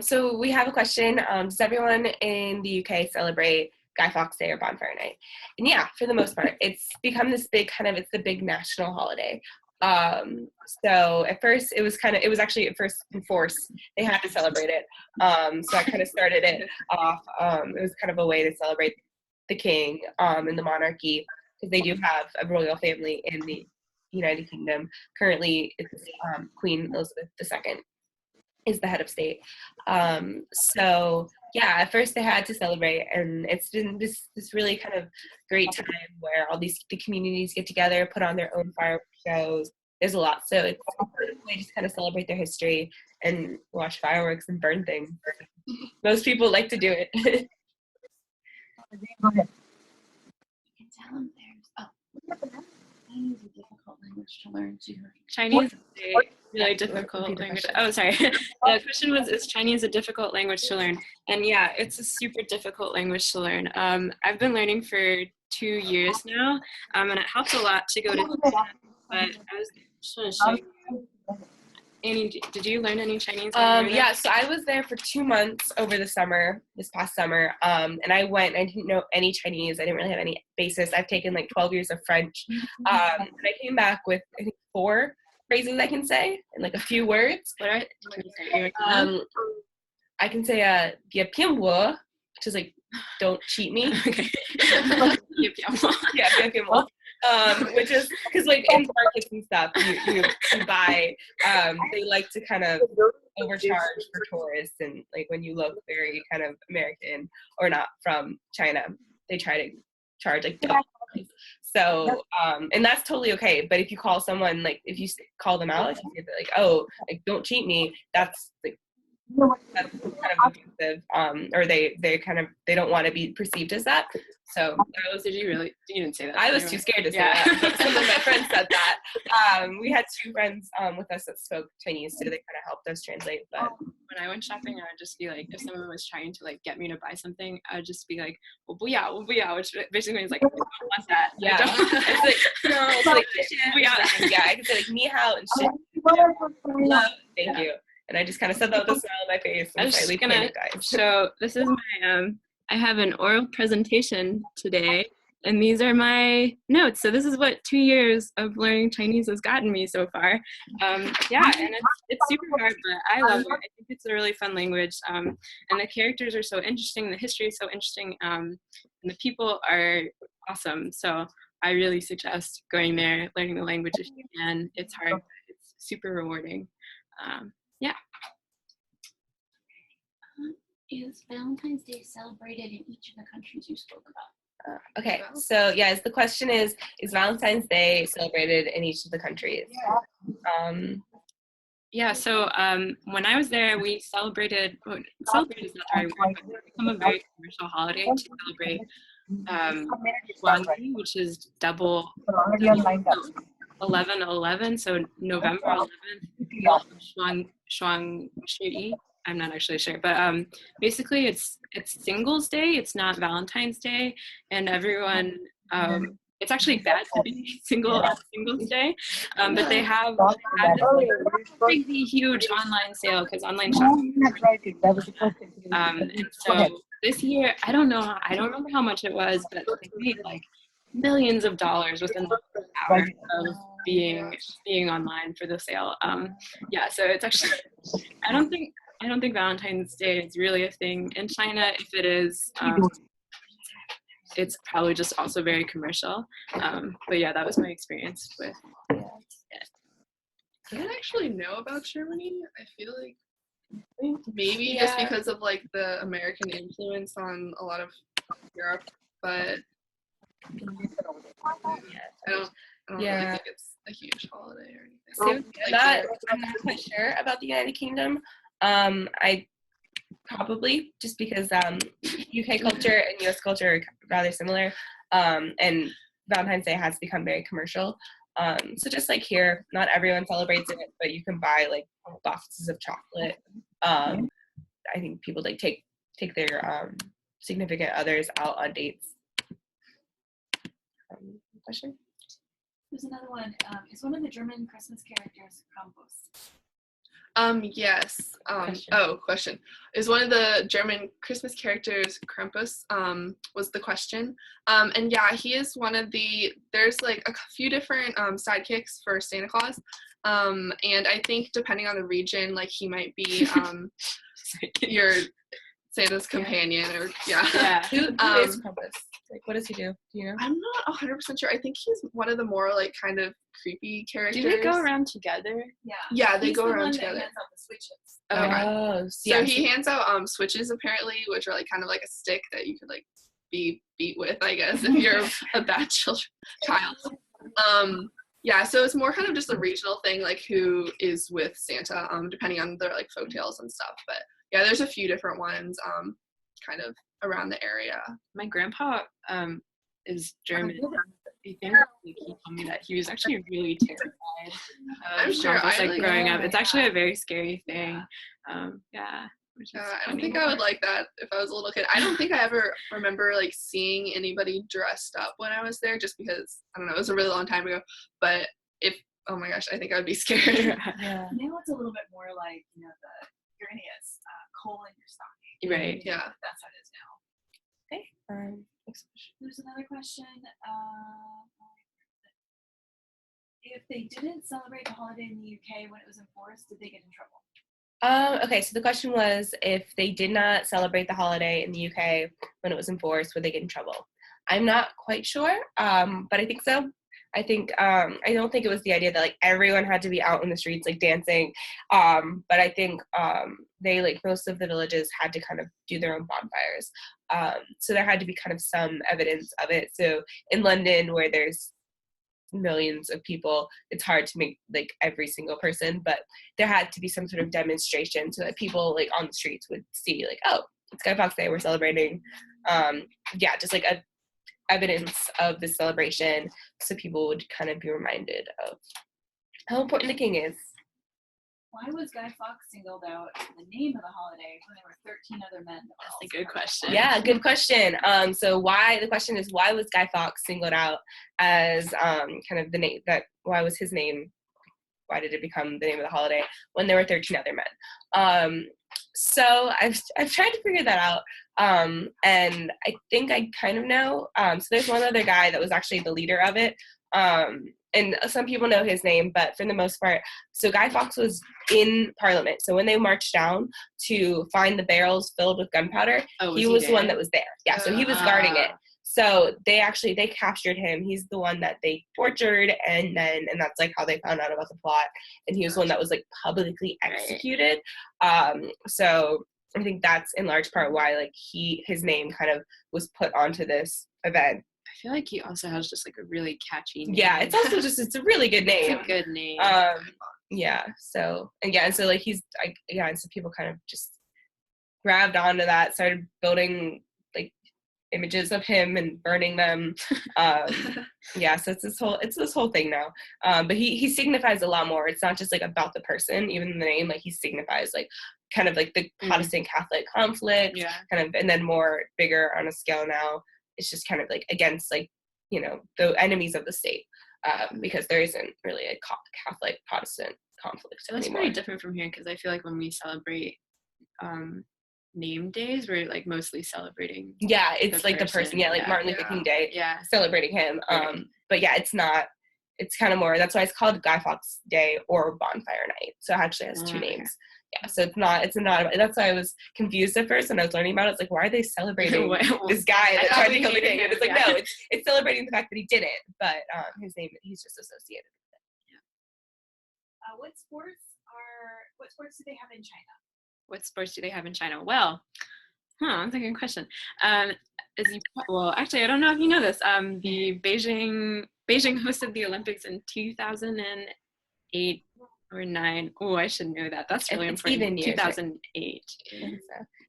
So we have a question. Does everyone in the UK celebrate Guy Fawkes Day or Bonfire Night? And yeah, for the most part, it's become this big it's the big national holiday. So at first it was actually at first enforced. They had to celebrate it. So I kind of started it off. It was kind of a way to celebrate the king and the monarchy, because they do have a royal family in the United Kingdom. Currently, it's Queen Elizabeth II is the head of state. So yeah, at first they had to celebrate, and it's been this really kind of great time where all the communities get together, put on their own fireworks shows. There's a lot, so it's a way to kind of celebrate their history and watch fireworks and burn things. Most people like to do it. Go ahead. You can tell them Chinese is a difficult language to learn too. Chinese is a really difficult language. Oh, sorry. The question was, is Chinese a difficult language to learn? And yeah, it's a super difficult language to learn. I've been learning for 2 years now, and it helps a lot to go to China. But I was just going to show you. Annie, did you learn any Chinese? Yeah, so I was there for 2 months over this past summer, and I went, I didn't know any Chinese. I didn't really have any basis. I've taken like 12 years of French, and I came back with, I think, 4 phrases I can say, and like a few words. What are you I can say, "别骗我," which is like, don't cheat me. Okay. Yeah, 别骗我. Which is because like in markets and stuff you buy, they like to kind of overcharge for tourists, and like when you look very kind of American or not from China, they try to charge like double. So and that's totally okay, but if you call someone, like if you call them out, if you say like, oh, like don't cheat me, that's like kind of offensive, or they don't want to be perceived as that. So that was, you didn't say that. I was too scared to say that, but some of my friends said that. We had 2 friends with us that spoke Chinese, so they kind of helped us translate. But when I went shopping, I would just be like, if someone was trying to like get me to buy something, I would just be like, 我不要, which basically means like, I don't want that. Yeah, it's like, no, it's like, yeah, I can say like ni hao and shit. Love, thank you. And I just kind of said that with a smile on my face. I was just gonna show, this is my, I have an oral presentation today, and these are my notes. So this is what 2 years of learning Chinese has gotten me so far. Yeah, and it's super hard, but I love it. I think it's a really fun language, and the characters are so interesting, the history is so interesting, and the people are awesome. So I really suggest going there, learning the language if you can. It's hard, but it's super rewarding. Yeah. Is Valentine's Day celebrated in each of the countries you spoke about? Okay, so yes, the question is Valentine's Day celebrated in each of the countries? Yeah, so when I was there, we celebrated is not the right word, but it's become a very commercial holiday to celebrate Shuangdi, which is double 11/11, so November 11th, Shuangdi. I'm not actually sure, but basically it's Singles Day. It's not Valentine's Day, and everyone. It's actually bad to be single on Singles Day, but they had this crazy huge online sale because online shopping. And so this year, I don't remember how much it was, but they made like millions of dollars within the hour of being online for the sale. Yeah, so it's actually I don't think Valentine's Day is really a thing in China. If it is, it's probably just also very commercial. But yeah, that was my experience with it. I didn't actually know about Germany. I feel like maybe just because of like the American influence on a lot of Europe, but I don't really think it's a huge holiday or anything. I'm not quite sure about the United Kingdom. I probably just because UK culture and US culture are rather similar, and Valentine's Day has become very commercial. So just like here, not everyone celebrates it, but you can buy like boxes of chocolate. I think people like take their significant others out on dates. Question? There's another one. Is one of the German Christmas characters Krampus? Yes. Question. Question. Is one of the German Christmas characters Krampus, was the question. And yeah, he is one of there's like a few different sidekicks for Santa Claus. And I think depending on the region, like he might be your Santa's companion or yeah. Who is Krampus? Like, what does he do? Do you know? I'm not 100% sure. I think he's one of the more like kind of creepy characters. Do they go around together? Yeah. Yeah, they He's go the around one together. that hands out the switches. Okay. Oh, So he hands out switches apparently, which are like kind of like a stick that you could like be beat with, I guess, if you're a bad child. Yeah, so it's more kind of just a regional thing, like who is with Santa, depending on their like folktales and stuff. But yeah, there's a few different ones, kind of around the area. My grandpa is German. I think like, he told me that he was actually really terrified of I'm sure Krampus, like growing up. yeah. It's actually a very scary thing. Which is I don't funny. think I would like that if I was a little kid. I don't think I ever remember like seeing anybody dressed up when I was there, just because I don't know, it was a really long time ago. But oh my gosh, I think I would be scared. Yeah. Now it's a little bit more like, you're gonna get coal in your stocking. Right. Yeah. That's how it is now. Okay. Next question. There's another question. If they didn't celebrate the holiday in the UK when it was enforced, did they get in trouble? Okay, so the question was, if they did not celebrate the holiday in the UK when it was enforced, would they get in trouble? I'm not quite sure, but I think so. I think I don't think it was the idea that like everyone had to be out in the streets like dancing, but I think they like most of the villages had to kind of do their own bonfires, so there had to be kind of some evidence of it. So in London, where there's millions of people, it's hard to make like every single person, but there had to be some sort of demonstration so that people like on the streets would see like, oh, it's Guy Fawkes Day, we're celebrating. Just like a evidence of the celebration, so people would kind of be reminded of how important the king is. Why was Guy Fawkes singled out in the name of the holiday when there were 13 other men? That's a good question. Yeah, good question. So the question is, why was Guy Fawkes singled out as kind of the name, why was his name, why did it become the name of the holiday when there were 13 other men? So I've tried to figure that out, and I think I kind of know. So there's one other guy that was actually the leader of it, and some people know his name, but for the most part, so Guy Fawkes was in Parliament. So when they marched down to find the barrels filled with gunpowder, he was the one that was there. Yeah, so he was guarding it. So they captured him. He's the one that they tortured, and that's like how they found out about the plot. And he was the one that was like publicly executed. So I think that's in large part why like his name kind of was put onto this event. I feel like he also has just like a really catchy name. Yeah, it's also it's a really good name. It's a good name. So like he's and so people kind of just grabbed onto that, started building like images of him and burning them. So it's this whole thing now. But he signifies a lot more. It's not just like about the person, even the name, like he signifies like kind of like the Protestant Catholic conflict, kind of, and then more bigger on a scale now. It's just kind of like against like, the enemies of the state, because there isn't really a Catholic Protestant conflict So that's anymore. pretty different from here, because I feel like when we celebrate name days, we're like mostly celebrating. Yeah, it's like the person. Yeah, like Martin Luther King Day. Yeah, celebrating him. But yeah, it's not. It's kind of more. That's why it's called Guy Fawkes Day or Bonfire Night. So it actually has two names. Yeah, so it's not. That's why I was confused at first when I was learning about it. It's like, why are they celebrating this guy that tried to kill the king? And it's like, no, it's celebrating the fact that he did it, but his name, he's just associated with it. Yeah. What sports do they have in China? What sports do they have in China? Well, that's a good question. Actually, I don't know if you know this. The Beijing hosted the Olympics in 2008 or 9. Oh, I should know that. That's really important. Even years, 2008. Right?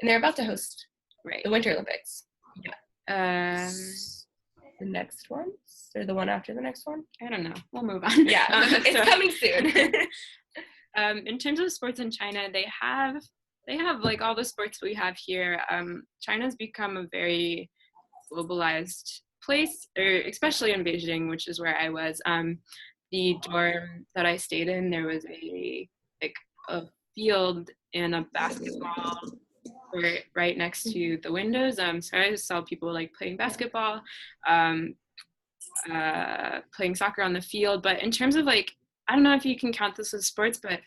And they're about to host the Winter Olympics. Yeah. The next one, or the one after the next one? I don't know. We'll move on. Yeah, it's coming soon. In terms of sports in China, they have like all the sports we have here. China's become a very globalized place, especially in Beijing, which is where I was. The dorm that I stayed in, there was a field and a basketball right next to the windows. So I just saw people like playing basketball, playing soccer on the field. But in terms of like, I don't know if you can count this as sports, but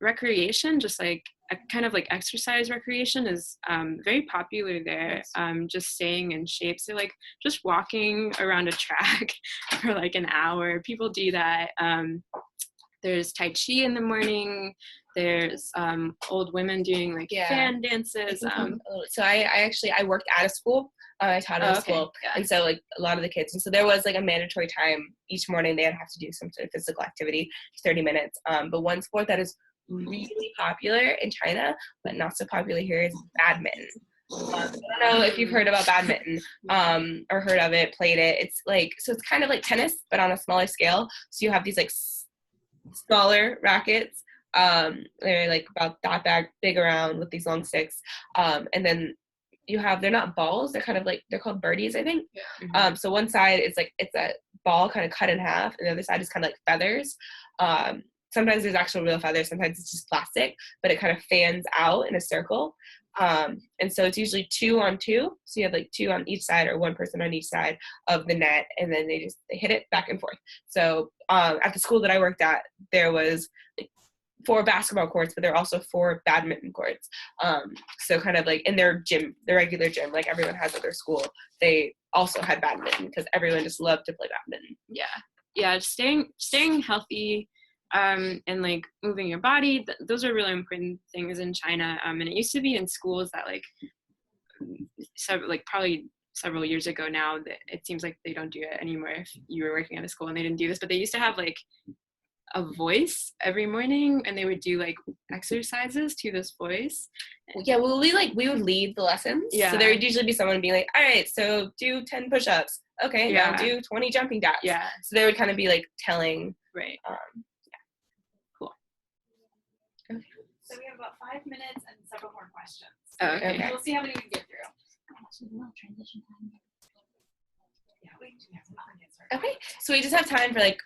recreation, just like a kind of like exercise recreation is very popular there. Just staying in shape. So like just walking around a track for like an hour. People do that. There's Tai Chi in the morning. There's old women doing like fan dances. So I worked at a school. I taught at a school, and so like a lot of the kids, and so there was like a mandatory time each morning they'd have to do some sort of physical activity, 30 minutes. But one sport that is really popular in China, but not so popular here, is badminton. I don't know if you've heard about badminton or heard of it, played it. It's like, so it's kind of like tennis, but on a smaller scale. So you have these like smaller rackets. They're like about that big around with these long sticks. And then you have, they're not balls, they're kind of like, they're called birdies, I think. So one side is like, it's a ball kind of cut in half, and the other side is kind of like feathers. Sometimes there's actual real feathers, sometimes it's just plastic, but it kind of fans out in a circle. And so it's usually 2 on 2. So you have like 2 on each side, or one person on each side of the net, and then they hit it back and forth. So at the school that I worked at, there was like 4 basketball courts, but there are also 4 badminton courts. So kind of like in their gym, their regular gym, like everyone has at their school, they also had badminton because everyone just loved to play badminton. Yeah, staying healthy, and like moving your body, those are really important things in China. And it used to be in schools that probably several years ago now, that it seems like they don't do it anymore if you were working at a school and they didn't do this, but they used to have like a voice every morning, and they would do like exercises to this voice. Well, we would lead the lessons. So there would usually be someone being like, all right, so do 10 push-ups. Okay, now do 20 jumping jacks. So they would kind of be like telling. Right. Cool. Okay. So we have about 5 minutes and several more questions. Okay. We'll see how many we can get through. Actually, we want transition time. Yeah, we do have some get started. Okay, so we just have time for like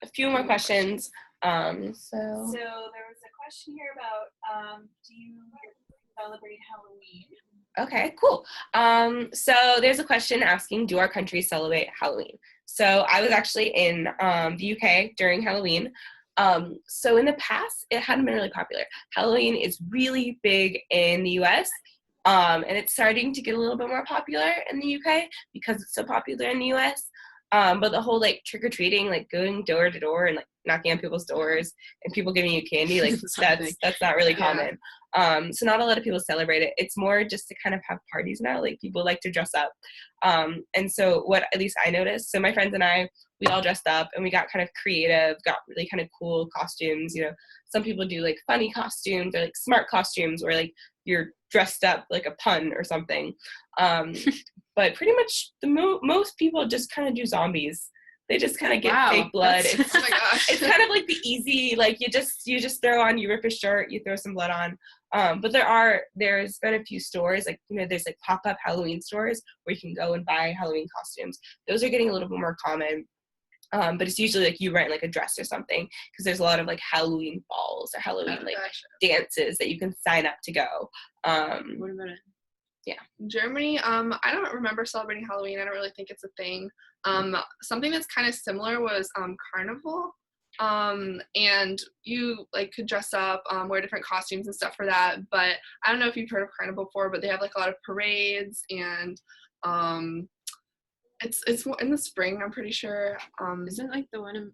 a few more questions. So there was a question here about do you celebrate Halloween? Okay, cool. So there's a question asking, do our countries celebrate Halloween? So I was actually in the UK during Halloween. So in the past, it hadn't been really popular. Halloween is really big in the US. And it's starting to get a little bit more popular in the UK because it's so popular in the US. But the whole like trick-or-treating, like going door to door and like knocking on people's doors and people giving you candy, like that's not really common. So not a lot of people celebrate it. It's more just to kind of have parties now. Like people like to dress up. And so what at least I noticed, so my friends and I, we all dressed up and we got kind of creative, got really kind of cool costumes. You know, some people do like funny costumes or like smart costumes, or like you're dressed up like a pun or something. But pretty much most people just kind of do zombies. They just kind of get fake blood. It's, oh my gosh. It's kind of like the easy, like you just throw on, you rip a shirt, you throw some blood on. But there's been a few stores, like, you know, there's like pop-up Halloween stores where you can go and buy Halloween costumes. Those are getting a little bit more common. But it's usually like you rent like a dress or something, because there's a lot of like Halloween balls or Halloween dances that you can sign up to go. What about it? Yeah. Germany, I don't remember celebrating Halloween. I don't really think it's a thing. Something that's kind of similar was Carnival. And you like could dress up, wear different costumes and stuff for that. But I don't know if you've heard of Carnival before, but they have like a lot of parades, and it's in the spring, I'm pretty sure. Isn't like the one in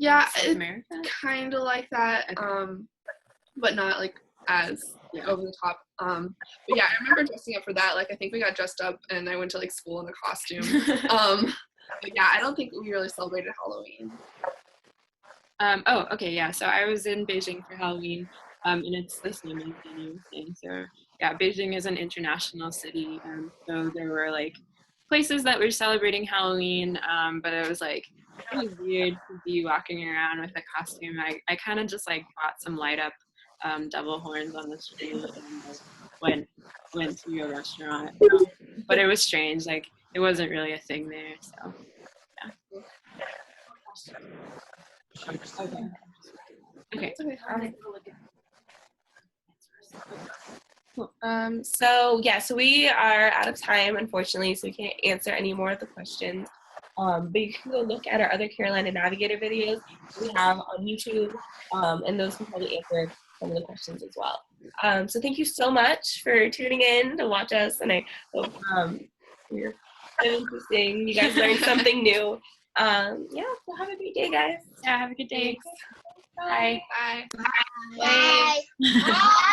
South America? Kind of like that, but not like as over the top. But yeah, I remember dressing up for that. Like I think we got dressed up and I went to like school in a costume. But yeah, I don't think we really celebrated Halloween. Oh, okay, yeah. So I was in Beijing for Halloween, and it's the same as you were saying. So yeah, Beijing is an international city, so there were like places that were celebrating Halloween, but it was like really weird to be walking around with a costume. I kind of just like bought some light up devil horns on the street and like, went to a restaurant, but it was strange. Like it wasn't really a thing there. So yeah. Okay. So we are out of time, unfortunately, so we can't answer any more of the questions. But you can go look at our other Carolina Navigator videos we have on YouTube, and those can probably answer some of the questions as well. So thank you so much for tuning in to watch us, and I hope you're kind of interesting. You guys learned something new. Yeah, so have a great day, guys. Yeah, have a good day. Bye. Bye. Bye.